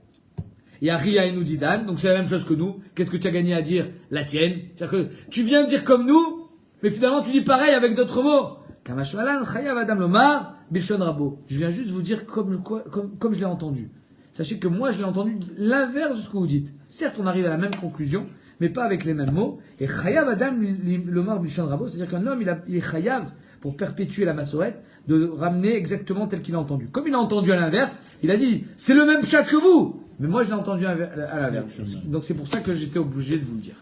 Speaker 1: Il y a Ria et Noudidan, donc c'est la même chose que nous. Qu'est-ce que tu as gagné à dire? La tienne. C'est-à-dire que tu viens de dire comme nous, mais finalement tu dis pareil avec d'autres mots. Kamashmalan, Chayav Adam Lomar, Bilshon Rabo. Je viens juste vous dire comme je l'ai entendu. Sachez que moi je l'ai entendu l'inverse de ce que vous dites. Certes, on arrive à la même conclusion, mais pas avec les mêmes mots. Et Chayav Adam Lomar, Bilshon Rabo, c'est-à-dire qu'un homme, il est Chayav, pour perpétuer la massorette, de ramener exactement tel qu'il a entendu. Comme il a entendu à l'inverse, il a dit, c'est le même chat que vous! Mais moi, je l'ai entendu à l'inverse. Donc c'est pour ça que j'étais obligé de vous le dire.